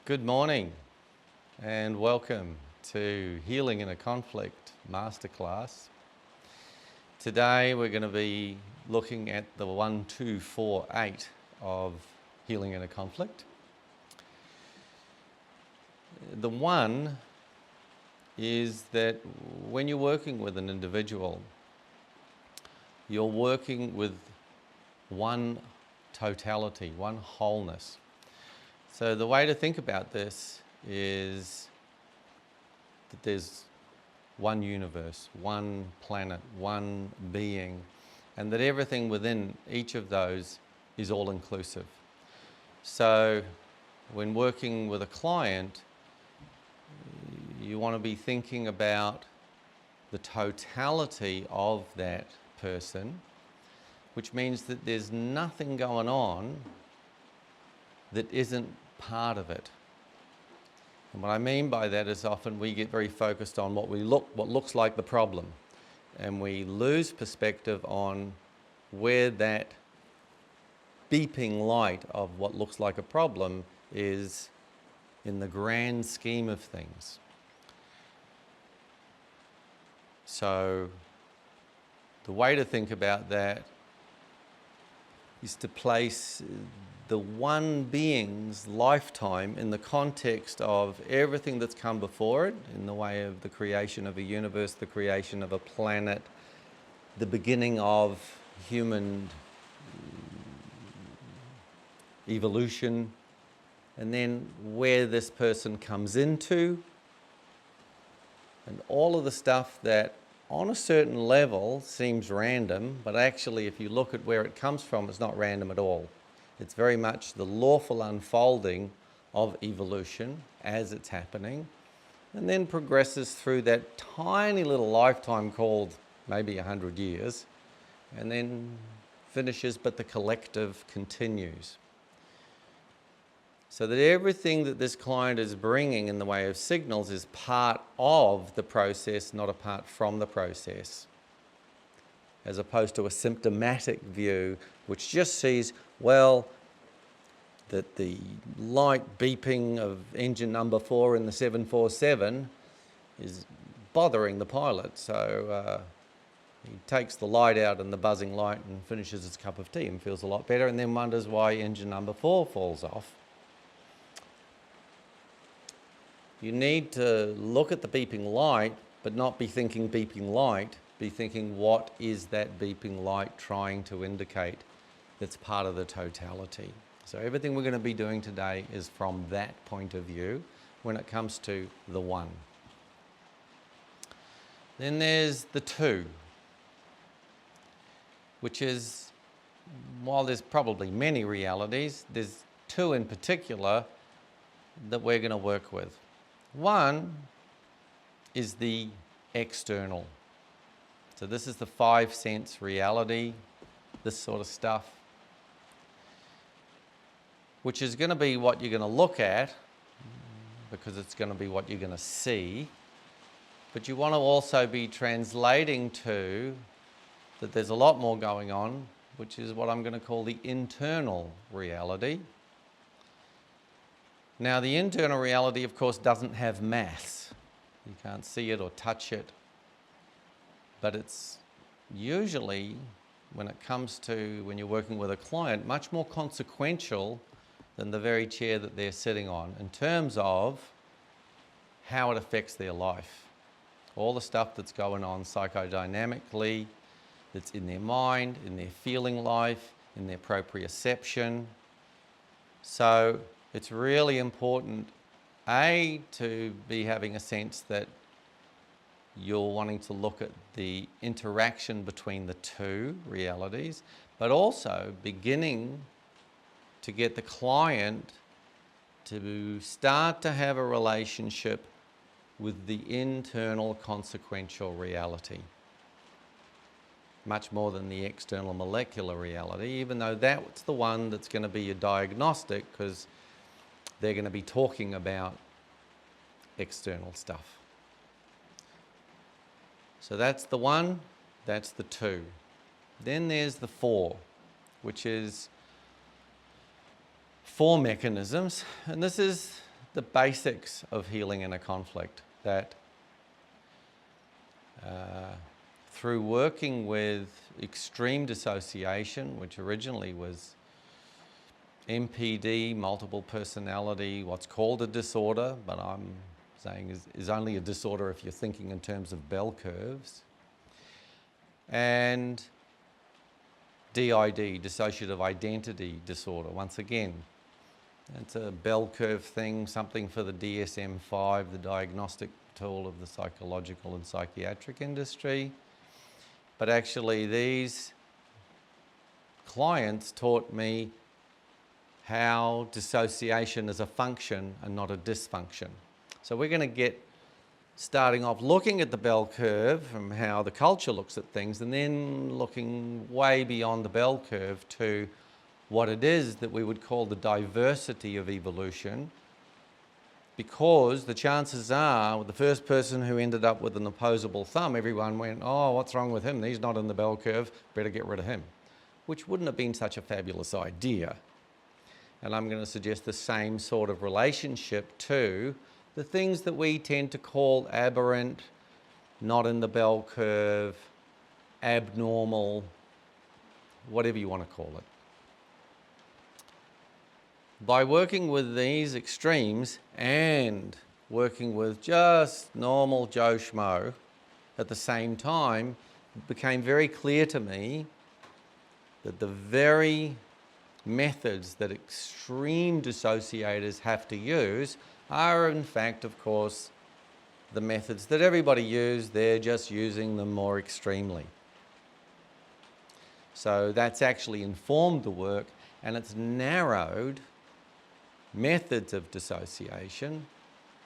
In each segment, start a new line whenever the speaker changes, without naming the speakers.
Good morning and welcome to Healing in a Conflict Masterclass. Today we're going to be looking at the 1, 2, 4, 8 of Healing in a Conflict. The 1 is that when you're working with an individual, you're working with one totality, one wholeness. So the way to think about this is that there's one universe, one planet, one being, and that everything within each of those is all-inclusive. So when working with a client, you want to be thinking about the totality of that person, which means that there's nothing going on that isn't part of it. And what I mean by that is often we get very focused on what looks like the problem, and we lose perspective on where that beeping light of what looks like a problem is in the grand scheme of things. So the way to think about that is to place the one being's lifetime in the context of everything that's come before it, in the way of the creation of a universe, the creation of a planet, the beginning of human evolution, and then where this person comes into, and all of the stuff that on a certain level seems random, but actually if you look at where it comes from, it's not random at all. It's very much the lawful unfolding of evolution as it's happening, and then progresses through that tiny little lifetime called maybe 100 years, and then finishes, but the collective continues. So that everything that this client is bringing in the way of signals is part of the process, not apart from the process, as opposed to a symptomatic view which just sees, well, that the light beeping of engine number 4 in the 747 is bothering the pilot, so he takes the light out and the buzzing light and finishes his cup of tea and feels a lot better, and then wonders why engine number 4 falls off. You need to look at the beeping light, but not be thinking beeping light, be thinking what is that beeping light trying to indicate that's part of the totality. So everything we're going to be doing today is from that point of view when it comes to the 1. Then there's the 2, which is, while there's probably many realities, there's 2 in particular that we're going to work with. 1 is the external. So this is the 5 sense reality, this sort of stuff, which is going to be what you're going to look at, because it's going to be what you're going to see. But you want to also be translating to that there's a lot more going on, which is what I'm going to call the internal reality. Now, the internal reality, of course, doesn't have mass. You can't see it or touch it. But it's usually, when it comes to when you're working with a client, much more consequential than the very chair that they're sitting on in terms of how it affects their life. All the stuff that's going on psychodynamically, that's in their mind, in their feeling life, in their proprioception. So it's really important, A, to be having a sense that you're wanting to look at the interaction between the 2 realities, but also beginning to get the client to start to have a relationship with the internal consequential reality, much more than the external molecular reality, even though that's the one that's going to be your diagnostic, because they're going to be talking about external stuff. So that's the 1, that's the 2. Then there's the 4, which is 4 mechanisms, and this is the basics of healing in a conflict, that through working with extreme dissociation, which originally was MPD, multiple personality, what's called a disorder, but I'm saying is only a disorder if you're thinking in terms of bell curves, and DID, dissociative identity disorder. Once again, it's a bell curve thing, something for the DSM-5, the diagnostic tool of the psychological and psychiatric industry. But actually these clients taught me how dissociation is a function and not a dysfunction. So we're going to get starting off looking at the bell curve from how the culture looks at things, and then looking way beyond the bell curve to what it is that we would call the diversity of evolution, because the chances are the first person who ended up with an opposable thumb, everyone went, oh, what's wrong with him? He's not in the bell curve, better get rid of him, which wouldn't have been such a fabulous idea. And I'm going to suggest the same sort of relationship to the things that we tend to call aberrant, not in the bell curve, abnormal, whatever you want to call it. By working with these extremes and working with just normal Joe Schmo at the same time, it became very clear to me that the very methods that extreme dissociators have to use are in fact, of course, the methods that everybody used. They're just using them more extremely. So that's actually informed the work, and it's narrowed methods of dissociation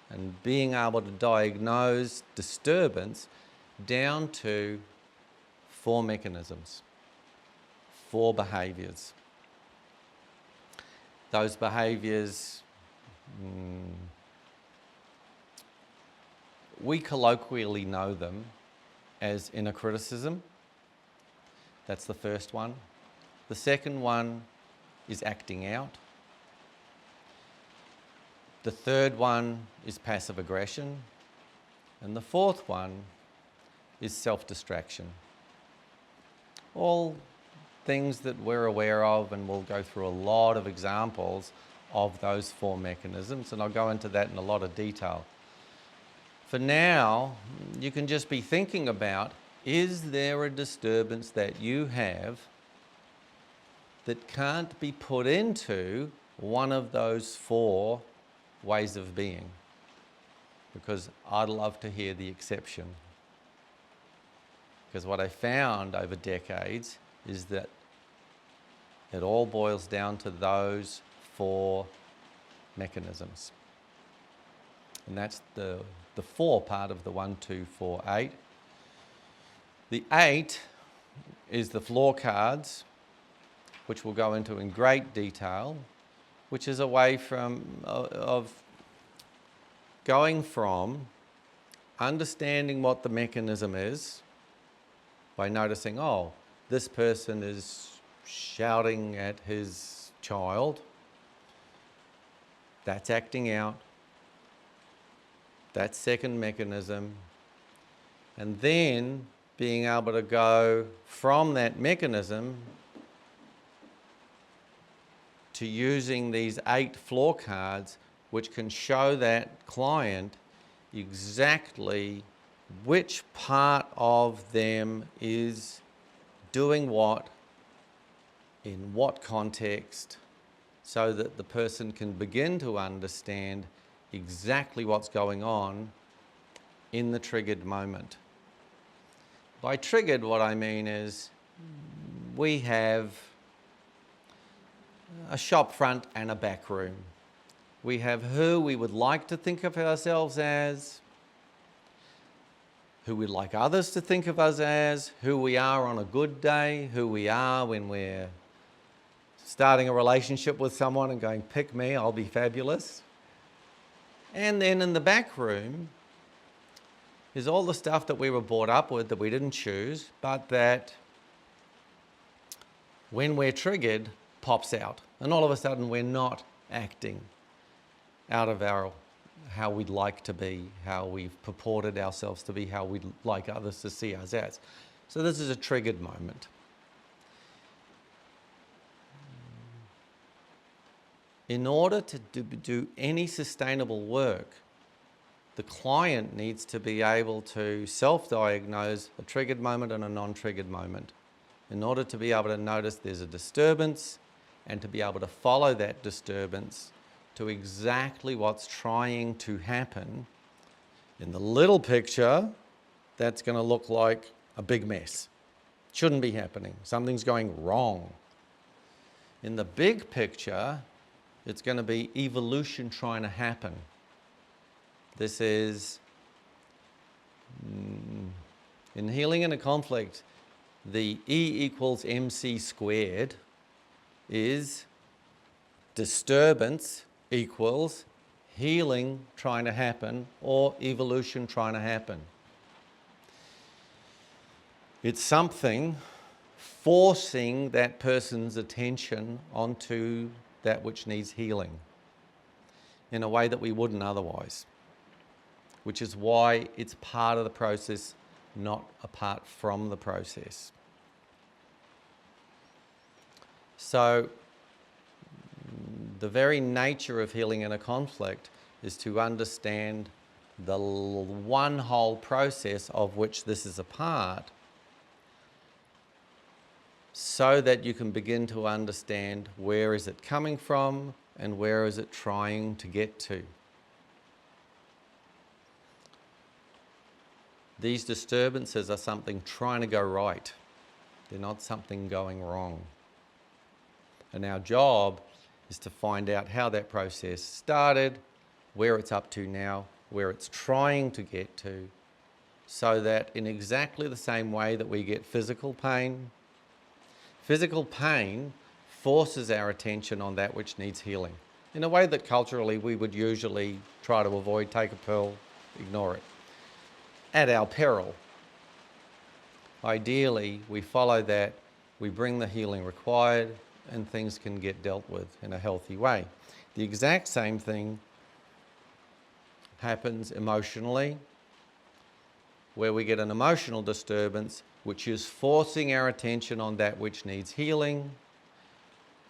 and being able to diagnose disturbance down to 4 mechanisms, 4 behaviours. Those behaviours, we colloquially know them as inner criticism. That's the first one. The second one is acting out. The third one is passive aggression. And the fourth one is self-distraction. All things that we're aware of, and we'll go through a lot of examples of those 4 mechanisms, and I'll go into that in a lot of detail. For now, you can just be thinking about, is there a disturbance that you have that can't be put into one of those 4 ways of being? Because I'd love to hear the exception. Because what I found over decades is that it all boils down to those 4 mechanisms. And that's the 4 part of the 1, 2, 4, 8. The 8 is the floor cards, which we'll go into in great detail, which is a way of going from understanding what the mechanism is by noticing, oh, this person is shouting at his child. That's acting out. That's second mechanism. And then being able to go from that mechanism to using these 8 floor cards, which can show that client exactly which part of them is doing what, in what context, so that the person can begin to understand exactly what's going on in the triggered moment. By triggered, what I mean is we have a shop front and a back room. We have who we would like to think of ourselves as, who we'd like others to think of us as, who we are on a good day, who we are when we're starting a relationship with someone and going, pick me, I'll be fabulous. And then in the back room is all the stuff that we were brought up with that we didn't choose, but that when we're triggered, pops out. And all of a sudden we're not acting out of how we'd like to be, how we've purported ourselves to be, how we'd like others to see us as. So this is a triggered moment. In order to do any sustainable work, the client needs to be able to self-diagnose a triggered moment and a non-triggered moment. In order to be able to notice there's a disturbance and to be able to follow that disturbance to exactly what's trying to happen. In the little picture, that's going to look like a big mess. Shouldn't be happening. Something's going wrong. In the big picture, it's going to be evolution trying to happen. This is, in healing in a conflict, the E equals MC squared is disturbance equals healing trying to happen or evolution trying to happen. It's something forcing that person's attention onto that which needs healing in a way that we wouldn't otherwise, which is why it's part of the process, not apart from the process. So the very nature of healing in a conflict is to understand the one whole process of which this is a part, so that you can begin to understand where is it coming from and where is it trying to get to. These disturbances are something trying to go right. They're not something going wrong. And our job is to find out how that process started, where it's up to now, where it's trying to get to, so that in exactly the same way that we get physical pain forces our attention on that which needs healing in a way that culturally we would usually try to avoid, take a pill, ignore it, at our peril. Ideally, we follow that, we bring the healing required, and things can get dealt with in a healthy way. The exact same thing happens emotionally, where we get an emotional disturbance which is forcing our attention on that which needs healing,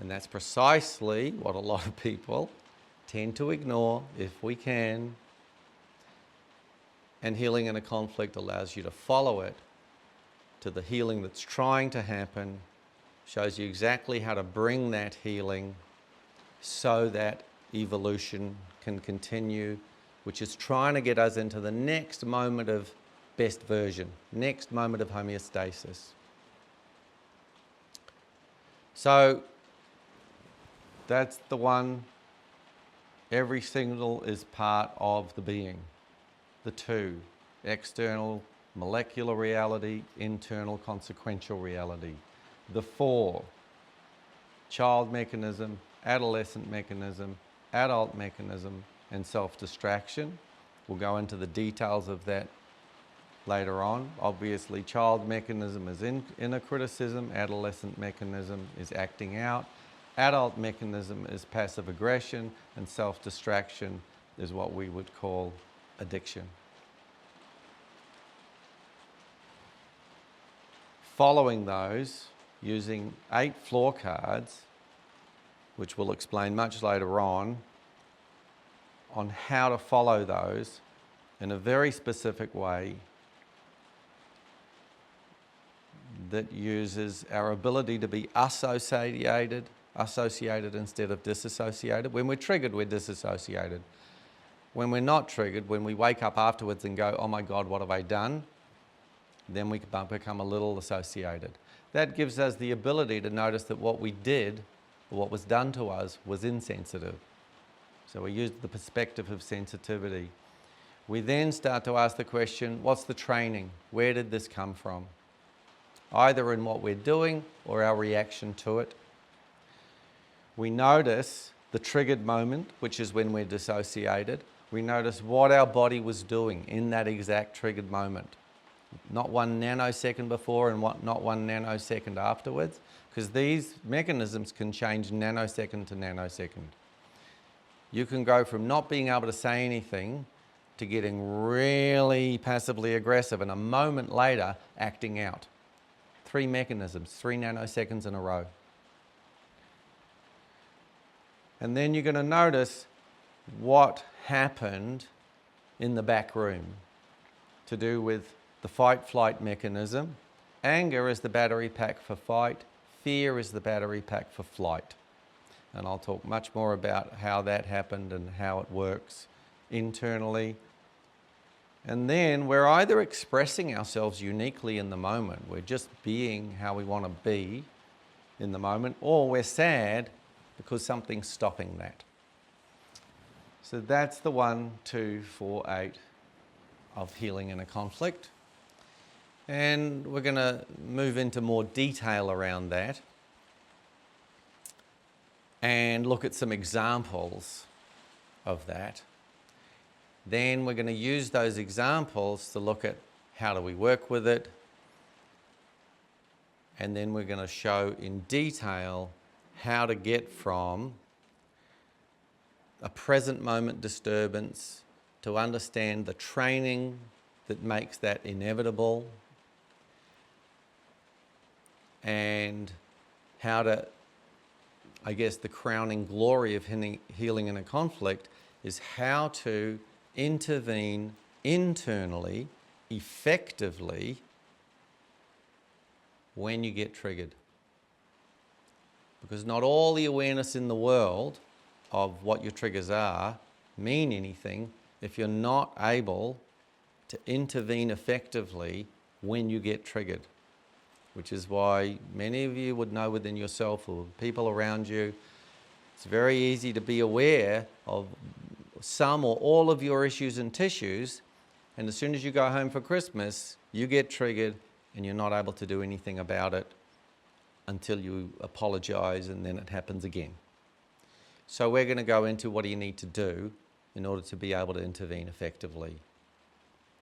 and that's precisely what a lot of people tend to ignore if we can. And healing in a conflict allows you to follow it to the healing that's trying to happen, shows you exactly how to bring that healing so that evolution can continue, which is trying to get us into the next moment of best version, next moment of homeostasis. So that's the one. Every signal is part of the being. The two, external molecular reality, internal consequential reality. The four, child mechanism, adolescent mechanism, adult mechanism, and self-distraction. We'll go into the details of that later on. Obviously, child mechanism is inner criticism, adolescent mechanism is acting out, adult mechanism is passive aggression, and self-distraction is what we would call addiction. Following those, using 8 floor cards, which we'll explain much later on how to follow those in a very specific way that uses our ability to be associated instead of disassociated. When we're triggered, we're disassociated. When we're not triggered, when we wake up afterwards and go, oh my God, what have I done? Then we become a little associated. That gives us the ability to notice that what we did, or what was done to us, was insensitive. So we use the perspective of sensitivity. We then start to ask the question, what's the training? Where did this come from? Either in what we're doing or our reaction to it. We notice the triggered moment, which is when we're dissociated. We notice what our body was doing in that exact triggered moment. Not 1 nanosecond before and not 1 nanosecond afterwards, because these mechanisms can change nanosecond to nanosecond. you can go from not being able to say anything to getting really passively aggressive and a moment later acting out. 3 mechanisms, 3 nanoseconds in a row. And then you're going to notice what happened in the back room to do with the fight-flight mechanism. Anger is the battery pack for fight. Fear is the battery pack for flight. And I'll talk much more about how that happened and how it works internally. And then we're either expressing ourselves uniquely in the moment, we're just being how we want to be in the moment, or we're sad because something's stopping that. So that's the 1, 2, 4, 8 of healing in a conflict. And we're going to move into more detail around that and look at some examples of that. Then we're going to use those examples to look at how do we work with it. And then we're going to show in detail how to get from a present moment disturbance to understand the training that makes that inevitable, and how to, I guess, the crowning glory of healing in a conflict is how to intervene internally, effectively, when you get triggered. Because not all the awareness in the world of what your triggers are mean anything if you're not able to intervene effectively when you get triggered. Which is why many of you would know within yourself or people around you, it's very easy to be aware of some or all of your issues and tissues, and as soon as you go home for Christmas, you get triggered and you're not able to do anything about it until you apologize, and then it happens again. So we're going to go into what do you need to do in order to be able to intervene effectively